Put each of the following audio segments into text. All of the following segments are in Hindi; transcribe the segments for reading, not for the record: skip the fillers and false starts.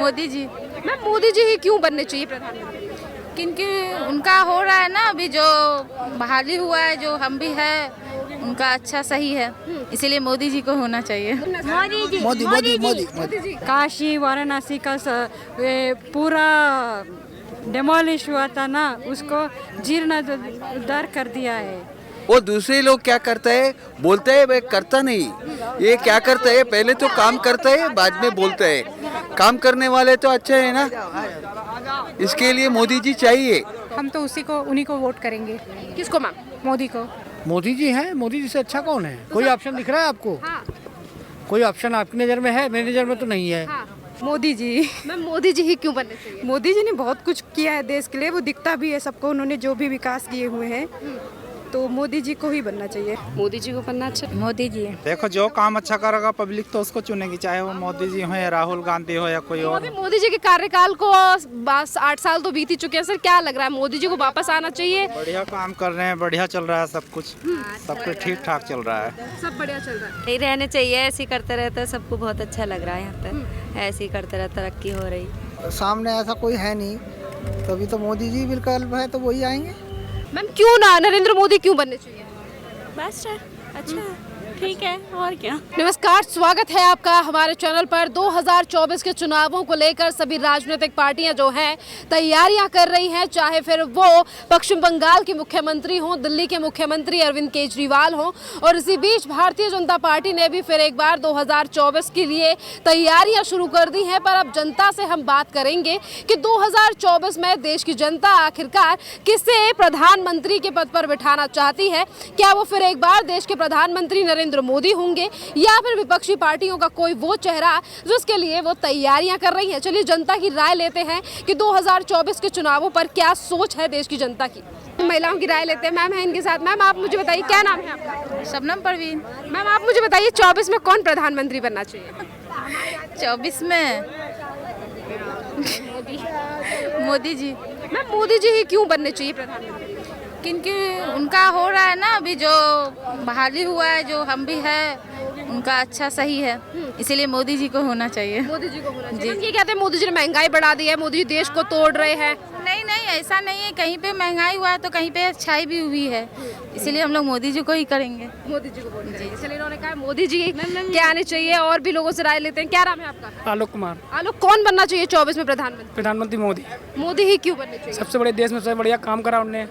मोदी जी। मैम मोदी जी ही क्यों बनने चाहिए प्रधानमंत्री? क्योंकि उनका हो रहा है ना अभी जो बहाली हुआ है, जो हम भी है उनका अच्छा सही है, इसीलिए मोदी जी को होना चाहिए। मोदी जी मोदी मोदी मोदी मोदी जी। काशी वाराणसी का पूरा डेमोलिश हुआ था ना, उसको जीर्णोद्धार कर दिया है। वो दूसरे लोग क्या करता है, बोलता है, मैं करता नहीं। ये क्या करता है, पहले तो काम करता है, बाद में बोलता है। काम करने वाले तो अच्छे हैं ना, इसके लिए मोदी जी चाहिए। हम तो उन्हीं को वोट करेंगे। किसको मैम? मोदी को। मोदी जी हैं। मोदी जी से अच्छा कौन है? कोई ऑप्शन दिख रहा है आपको? हाँ कोई ऑप्शन आपकी नज़र में है? मेरी नज़र में तो नहीं है। हाँ। मोदी जी। मैम मोदी जी ही क्यों बनने चाहिए? मोदी जी ने बहुत कुछ किया है देश के लिए, वो दिखता भी है सबको, उन्होंने जो भी विकास किए हुए हैं, तो मोदी जी को ही बनना चाहिए। मोदी जी को बनना अच्छा। मोदी जी। देखो जो काम अच्छा करेगा पब्लिक तो उसको चुनेगी, चाहे वो मोदी जी हो या राहुल गांधी हो या कोई और। अभी मोदी जी के कार्यकाल को बस 8 साल तो बीत ही चुके हैं सर, क्या लग रहा है मोदी जी को वापस आना चाहिए? बढ़िया काम कर रहे हैं, बढ़िया चल रहा है सब कुछ, सब कुछ ठीक ठाक चल रहा है। सब बढ़िया चल रहा है। यही रहने चाहिए, ऐसे ही करते रहते सबको बहुत अच्छा लग रहा है यहाँ पे, ऐसे ही करते रहते तरक्की हो रही। सामने ऐसा कोई है नहीं, तभी तो मोदी जी विकल्प है तो वही आएंगे। मैम क्यों ना नरेंद्र मोदी क्यों बनने चाहिए? बस अच्छा ठीक है, और क्या। नमस्कार, स्वागत है आपका हमारे चैनल पर। 2024 के चुनावों को लेकर सभी राजनीतिक पार्टियां जो हैं तैयारियां कर रही हैं, चाहे फिर वो पश्चिम बंगाल के मुख्यमंत्री हों, दिल्ली के मुख्यमंत्री अरविंद केजरीवाल हों, और इसी बीच भारतीय जनता पार्टी ने भी फिर एक बार 2024 के लिए तैयारियां शुरू कर दी हैं। पर अब जनता से हम बात करेंगे कि 2024 में देश की जनता आखिरकार किसे प्रधानमंत्री के पद पर बिठाना चाहती है। क्या वो फिर एक बार देश के प्रधानमंत्री नरेंद्र मोदी होंगे, या फिर विपक्षी पार्टियों का कोई वो चेहरा जिसके लिए वो तैयारियां कर रही हैं। चलिए जनता की राय लेते हैं कि 2024 के चुनावों पर क्या सोच है देश की जनता की। महिलाओं की राय लेते हैं। मैम है इनके साथ। मैम आप मुझे बताइए, क्या नाम है आपका? शबनम परवीन। मैम आप मुझे बताइए 24 में कौन प्रधानमंत्री बनना चाहिए? 24 में मोदी जी। मैम मोदी जी ही क्यों बनने चाहिए प्रधानमंत्री? क्योंकि उनका हो रहा है ना अभी जो बहाली हुआ है, जो हम भी है उनका अच्छा सही है, इसीलिए मोदी जी को होना चाहिए। मोदी जी को होना चाहिए। हम ये कहते हैं मोदी जी ने महंगाई बढ़ा दी है, मोदी जी देश को तोड़ रहे हैं। नहीं नहीं, ऐसा नहीं है, कहीं पे महंगाई हुआ है तो कहीं पे अच्छाई भी हुई है, इसीलिए हम लोग मोदी जी को ही करेंगे। मोदी जी को वोट करेंगे। चलिए इन्होंने कहा मोदी जी क्या आने चाहिए, और भी लोगों से राय लेते हैं। क्या नाम है आपका? आलोक कुमार। आलोक, कौन बनना चाहिए 24 में प्रधानमंत्री? प्रधानमंत्री मोदी। मोदी ही क्यों बनने चाहिए? सबसे बड़े देश में सबसे बढ़िया काम करा उनने,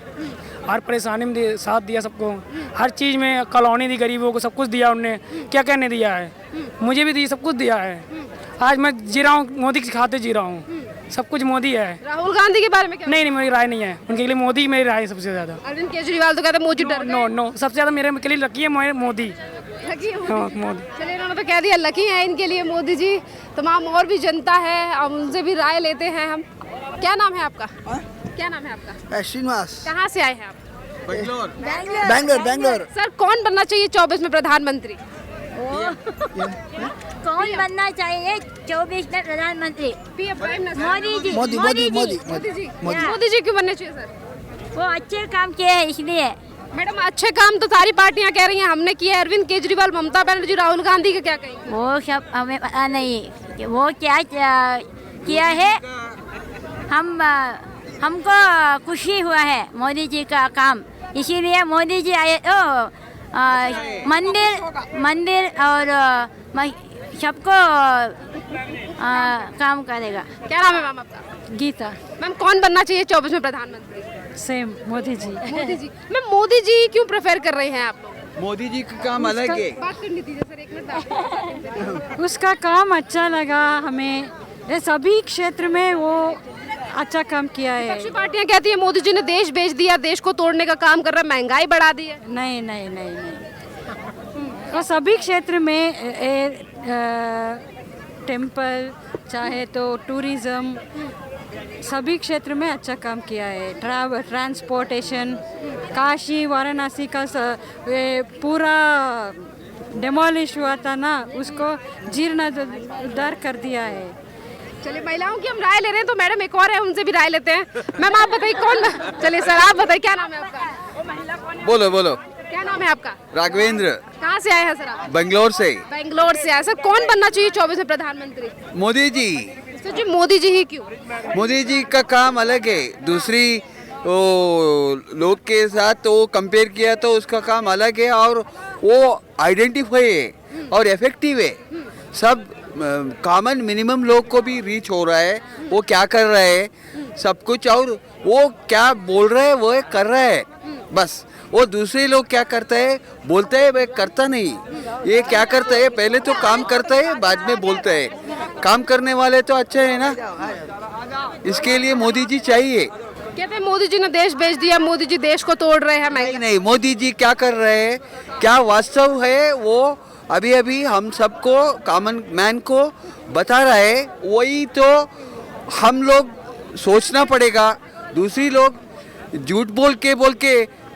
हर परेशानी में साथ दिया सबको, हर चीज़ में कॉलोनी दी गरीबों को, सब कुछ दिया उनने। क्या कहने दिया है, मुझे भी दी, सब कुछ दिया है। आज मैं जी रहा हूँ, मोदी के खाते जी रहा हूँ, सब कुछ मोदी है। राहुल गांधी के बारे में क्या? नहीं, मेरी राय नहीं है, उनके लिए मोदी मेरी राय है सबसे ज्यादा। अरविंद केजरीवाल तो कहते हैं मोदी डर नो नो, सबसे ज्यादा मेरे के लिए लकी है मोदी। लकी है हाँ, मोदी। चलिए इन्होंने तो कह दिया लकी है इनके लिए मोदी जी। तमाम और भी जनता है, अब उनसे भी राय लेते हैं हम। क्या नाम है आपका? क्या नाम है आपका? श्रीनिवास। कहाँ से आए हैं आप? बैंगलोर। सर कौन बनना चाहिए 24 में प्रधानमंत्री? कौन बनना चाहिए 24 में प्रधानमंत्री? मोदी जी। मोदी मोदी मोदी मोदी जी। मोदी। मोदी जी क्यों बनने चाहिए सर? वो अच्छे काम किए हैं इसलिए। मैडम अच्छे काम तो सारी पार्टियां कह रही हैं हमने किया है। अरविंद केजरीवाल, ममता बनर्जी, राहुल गांधी का क्या कहेंगे? वो सब हमें पता नहीं कि वो क्या किया है। हमको खुशी हुआ है मोदी जी का काम, इसीलिए मोदी जी आए तो मंदिर और सबको काम करेगा। क्या नाम है मैम आपका? गीता। मैम कौन बनना चाहिए 24 में प्रधानमंत्री? सेम मोदी जी। मोदी जी। मैम मोदी जी क्यों प्रेफर कर रहे हैं आप लोग? मोदी जी का काम अलग है। बात करनी थी सर, एक मिनट। उसका काम अच्छा लगा हमें, ये सभी क्षेत्र में वो अच्छा काम किया है। विपक्षी पार्टियां कहती है मोदी जी ने देश बेच दिया, देश को तोड़ने का काम कर रहा है, महंगाई बढ़ा दी है। नहीं नहीं नहीं नहीं, वो सभी क्षेत्र में टेम्पल चाहे तो टूरिज्म, सभी क्षेत्र में अच्छा काम किया है। ट्रांसपोर्टेशन, काशी वाराणसी का पूरा डेमोलिश हुआ था ना, उसको जीर्णोद्धार कर दिया है। चलिए महिलाओं की हम राय ले रहे हैं, तो मैडम एक और है, उनसे भी राय लेते हैं। मैम आप बताइए कौन? चलिए सर आप बताइए, क्या नाम है आपका? बोलो बोलो। क्या नाम है आपका? राघवेंद्र। कहाँ से आए हैं सर आप? बेंगलोर से। बेंगलोर से आए। सर कौन बनना चाहिए 24 में प्रधानमंत्री? मोदी जी। सर जी मोदी जी ही क्यों? मोदी जी का काम अलग है, दूसरी वो लोग के साथ तो कंपेयर किया तो उसका काम अलग है, और वो आइडेंटिफाई है और इफेक्टिव है। सब कॉमन मिनिमम लोग को भी रीच हो रहा है, वो क्या कर रहा है सब कुछ, और वो क्या बोल रहे हैं वो कर रहा है बस। वो दूसरे लोग क्या करते हैं बोलते हैं, वे करता नहीं। ये क्या करता है, पहले तो काम करता है बाद में बोलता है। काम करने वाले तो अच्छे हैं ना, इसके लिए मोदी जी चाहिए। कहते हैं मोदी जी ने देश बेच दिया, मोदी जी देश को तोड़ रहे हैं। नहीं नहीं, मोदी जी क्या कर रहे हैं, क्या वास्तव है वो अभी अभी हम सबको कॉमन मैन को बता रहा है, वही तो हम लोग सोचना पड़ेगा। दूसरी लोग झूठ बोल के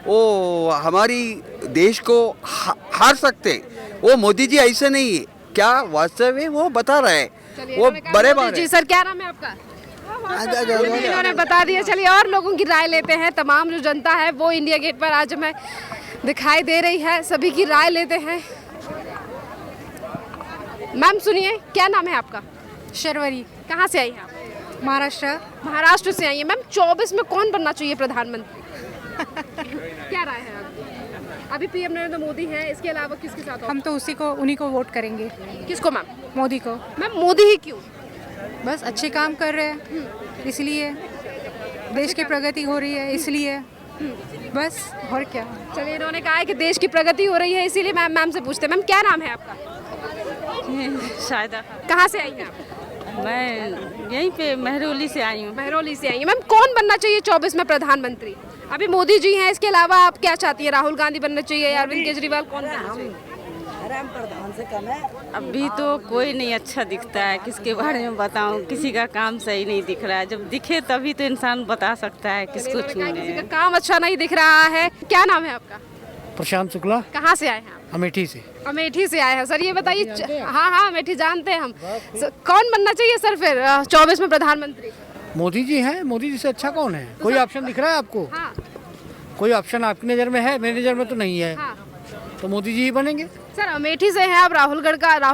वो हमारी देश को हार सकते, वो मोदी जी ऐसा नहीं है, क्या वास्तव है वो बता रहा है, वो बड़े बात जी। सर क्या नाम है आपका? इन्होंने बता दिया। चलिए और लोगों की राय लेते हैं। तमाम जो जनता है वो इंडिया गेट पर आज हमें दिखाई दे रही है, सभी की राय लेते हैं। मैम सुनिए, क्या नाम है आपका? शर्वरी, कहाँ से आई हैं आप? महाराष्ट्र। महाराष्ट्र से आई है। मैम 24 में कौन बनना चाहिए प्रधानमंत्री? क्या राय है आपकी? अभी पीएम नरेंद्र मोदी हैं, इसके अलावा किसके साथ? हम तो उन्हीं को वोट करेंगे। किसको मैम? मोदी को। मैम मोदी ही क्यों? बस अच्छे काम कर रहे हैं इसलिए, देश की प्रगति हो रही है इसलिए, बस और क्या। चलिए, इन्होंने कहा है कि देश की प्रगति हो रही है इसीलिए। मैम से पूछते हैं, मैम क्या नाम है आपका? शायद। कहाँ से आई हैं आप? मैं यहीं पे महरौली से आई हूँ। महरौली से आई हैं। मैम कौन बनना चाहिए 24 में प्रधानमंत्री? अभी मोदी जी हैं, इसके अलावा आप क्या चाहती हैं? राहुल गांधी बनना चाहिए या अरविंद केजरीवाल, कौन बनना चाहिए? अभी तो कोई नहीं अच्छा दिखता है, किसके बारे में बताऊं, किसी का काम सही नहीं दिख रहा है। जब दिखे तभी तो इंसान बता सकता है किसको चुने। किसी का काम अच्छा नहीं दिख रहा है। क्या नाम है आपका? प्रशांत शुक्ला। कहाँ से आए हैं आप? अमेठी से। अमेठी से आए हैं। सर ये बताइए, हाँ अमेठी जानते हैं हम। कौन बनना चाहिए सर फिर 24 में प्रधानमंत्री? मोदी जी हैं। मोदी जी से अच्छा कौन है? कोई ऑप्शन दिख रहा है आपको? हाँ। कोई ऑप्शन आपकी नज़र में है? मेरी नज़र में तो नहीं है। हाँ। तो मोदी जी ही बनेंगे। सर अमेठी से हैं आप, राहुल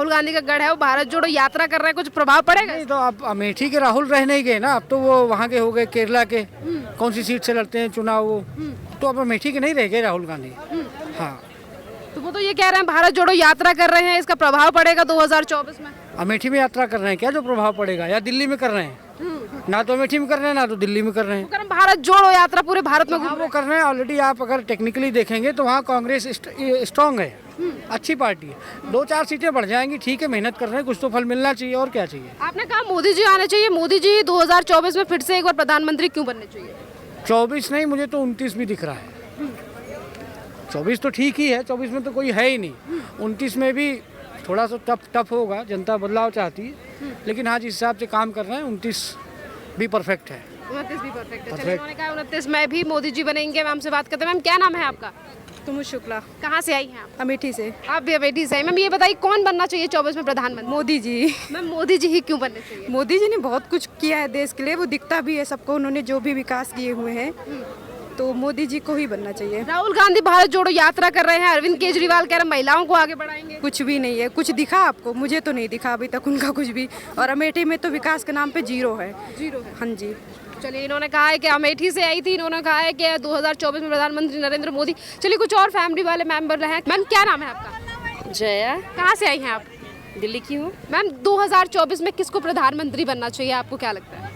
गांधी का गढ़ है, वो भारत जोड़ो यात्रा कर रहे हैं, कुछ प्रभाव पड़ेगा? नहीं तो आप अमेठी के राहुल रह नहीं गए ना, अब तो वो वहाँ के हो गए, केरला के। कौन सी सीट से लड़ते हैं चुनाव वो, तो अब अमेठी के नहीं रह गए राहुल गांधी। हाँ, तो वो तो ये कह रहे हैं भारत जोड़ो यात्रा कर रहे हैं, इसका प्रभाव पड़ेगा 2024 में। अमेठी में यात्रा कर रहे हैं, क्या जो प्रभाव पड़ेगा? या दिल्ली में कर रहे हैं? ना तो अमेठी में कर रहे हैं ना तो दिल्ली में कर रहे हैं। भारत जोड़ो यात्रा पूरे भारत में वो कर रहे हैं ऑलरेडी। आप अगर टेक्निकली देखेंगे तो वहाँ कांग्रेस स्ट्रांग है, अच्छी पार्टी है। 2-4 सीटें बढ़ जाएंगी, ठीक है, मेहनत कर रहे हैं, कुछ तो फल मिलना चाहिए, और क्या चाहिए। आपने कहा मोदी जी आने चाहिए, मोदी जी 2024 में फिर से एक बार प्रधानमंत्री क्यों बनने चाहिए? 24 नहीं, मुझे तो 29 भी दिख रहा है। 24 तो ठीक ही है, 24 में तो कोई है ही नहीं। 29 में भी थोड़ा सा टफ होगा, जनता बदलाव चाहती है, लेकिन हाँ जिस हिसाब से काम कर रहे हैं 29 भी परफेक्ट है। 29 भी परफेक्ट है। चलिए, उन्होंने कहा 29 में भी मोदी जी बनेंगे। मैम से बात करते हैं। मैम क्या नाम है आपका? तुम शुक्ला। कहाँ से आई हैं आप? अमेठी से। आप भी अमेठी से आई। मैम ये बताइए कौन बनना चाहिए 24 में प्रधानमंत्री? मोदी जी। मैम मोदी जी ही क्यों बनने चाहिए? मोदी जी ने बहुत कुछ किया है देश के लिए, वो दिखता भी है सबको, उन्होंने जो भी विकास किए हुए हैं, तो मोदी जी को ही बनना चाहिए। राहुल गांधी भारत जोड़ो यात्रा कर रहे हैं, अरविंद केजरीवाल कह रहे हैं महिलाओं को आगे बढ़ाएंगे। कुछ भी नहीं है। कुछ दिखा आपको? मुझे तो नहीं दिखा अभी तक उनका कुछ भी। और अमेठी में तो विकास के नाम पे जीरो है। हाँ जी। चलिए, इन्होंने कहा है कि अमेठी से आई थी, इन्होंने कहा है कि 2024 में प्रधानमंत्री नरेंद्र मोदी। चलिए, कुछ और फैमिली वाले मेंबर हैं। मैम क्या नाम है आपका? जया। कहाँ से आई हैं आप? दिल्ली की हूँ। मैम 2024 में किसको प्रधानमंत्री बनना चाहिए, आपको क्या लगता है?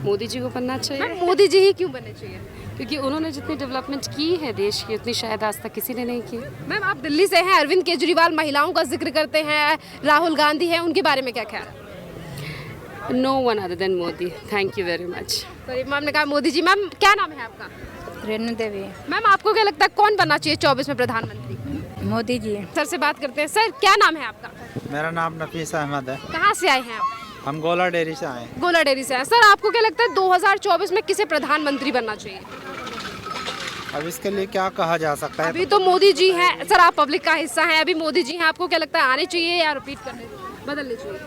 मोदी जी को बनना चाहिए। मैम मोदी जी ही क्यों बनने चाहिए? क्योंकि उन्होंने जितनी डेवलपमेंट की है देश की, उतनी शायद आज तक किसी ने नहीं की। मैम आप दिल्ली से हैं, अरविंद केजरीवाल महिलाओं का जिक्र करते हैं, राहुल गांधी हैं, उनके बारे में क्या ख्याल है? No one other than Modi. Thank you very much. Sorry ma'am ने कहा मोदी जी। मैम क्या नाम है आपका? रेणु देवी। मैम आपको क्या लगता है कौन बनना चाहिए 24 में प्रधानमंत्री? मोदी जी। सर से बात करते हैं। सर क्या नाम है आपका? मेरा नाम नफीस अहमद है। कहाँ से आए हैं आप? हम गोला डेयरी से आए। गोला डेयरी से आए। सर आपको क्या लगता है 2024 में किसे प्रधानमंत्री बनना चाहिए? अब इसके लिए क्या कहा जा सकता है? अभी तो मोदी जी हैं। सर आप पब्लिक का हिस्सा हैं, अभी मोदी जी हैं, आपको क्या लगता है आने चाहिए या रिपीट करने बदलने चाहिए?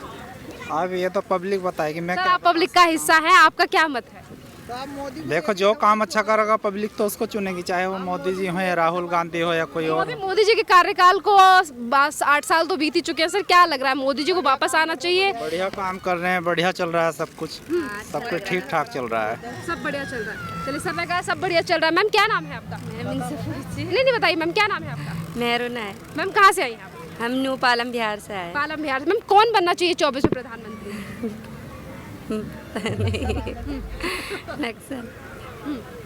अब ये तो पब्लिक बताएगी। मैं सर आप पब्लिक का हिस्सा हैं, आपका क्या मत है? तो आप मोदी को देखो जो काम अच्छा करेगा पब्लिक तो उसको चुनेगी, चाहे वो मोदी जी हो या राहुल गांधी हो या कोई और। अभी मोदी जी के कार्यकाल को बस 8 साल तो बीत ही चुके हैं सर, क्या लग रहा है मोदी जी को वापस आना चाहिए? बढ़िया काम कर रहे हैं, बढ़िया चल रहा है सब कुछ, सब कुछ ठीक ठाक चल रहा है। सब बढ़िया चल रहा है। चलिए सर ने कहा सब बढ़िया चल रहा है। मैम क्या नाम है आपका? नहीं बताइए मैम, क्या नाम है आपका? मेहरुना है। मैम कहाँ से आई हैं आप? हम न्यू पालम बिहार से आए। पालम बिहार से। मैम कौन बनना चाहिए 24 में प्रधानमंत्री? नक्सल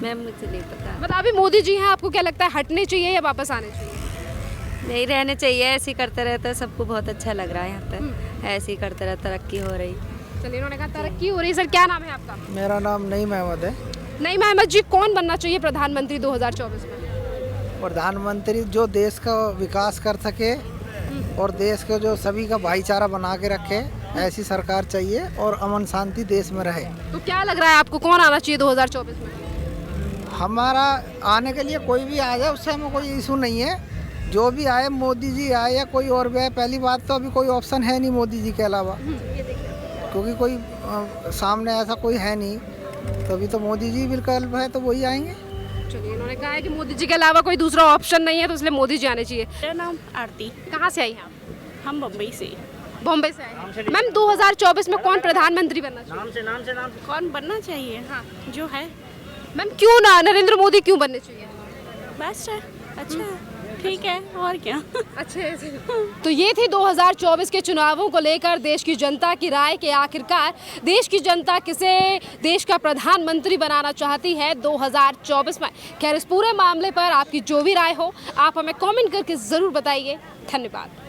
मैम मुझे नहीं पता। मतलब अभी मोदी जी हैं, आपको क्या लगता है हटने चाहिए या वापस आने चाहिए? नहीं रहने चाहिए, ऐसे ही करते रहते सबको बहुत अच्छा लग रहा है यहाँ पे, ऐसे ही करते रहते तरक्की हो रही। चलिए इन्होंने कहा तरक्की हो रही है। सर क्या नाम है आपका? मेरा नाम नईम अहमद है। नईम अहमद जी, कौन बनना चाहिए प्रधानमंत्री 2024 में? प्रधानमंत्री जो देश का विकास कर सके और देश को जो सभी का भाईचारा बना के रखे, ऐसी सरकार चाहिए और अमन शांति देश में रहे। तो क्या लग रहा है आपको कौन आना चाहिए 2024 में? हमारा आने के लिए कोई भी आ जाए उससे हमें कोई इशू नहीं है, जो भी आए, मोदी जी आए या कोई और भी आए। पहली बात तो अभी कोई ऑप्शन है नहीं मोदी जी के अलावा, क्योंकि कोई सामने ऐसा कोई है नहीं, तो अभी तो मोदी जी विकल्प है तो वही आएंगे। चलिए इन्होंने कहा है कि मोदी जी के अलावा कोई दूसरा ऑप्शन नहीं है, तो इसलिए मोदी जी आने चाहिए। मेरा नाम आरती, कहाँ से आई हैं आप? हम बम्बई से। बॉम्बे से आए हैं। मैम 2024 में कौन प्रधानमंत्री बनना चाहिए? नाम कौन बनना चाहिए? हाँ जो है। मैम क्यों ना नरेंद्र मोदी क्यों बनने चाहिए? बेस्ट है, अच्छा है, ठीक है, और क्या। अच्छे तो ये थी 2024 के चुनावों को लेकर देश की जनता की राय के आखिरकार देश की जनता किसे देश का प्रधानमंत्री बनाना चाहती है 2024 में। खैर इस पूरे मामले पर आपकी जो भी राय हो आप हमें कमेंट करके ज़रूर बताइए। धन्यवाद।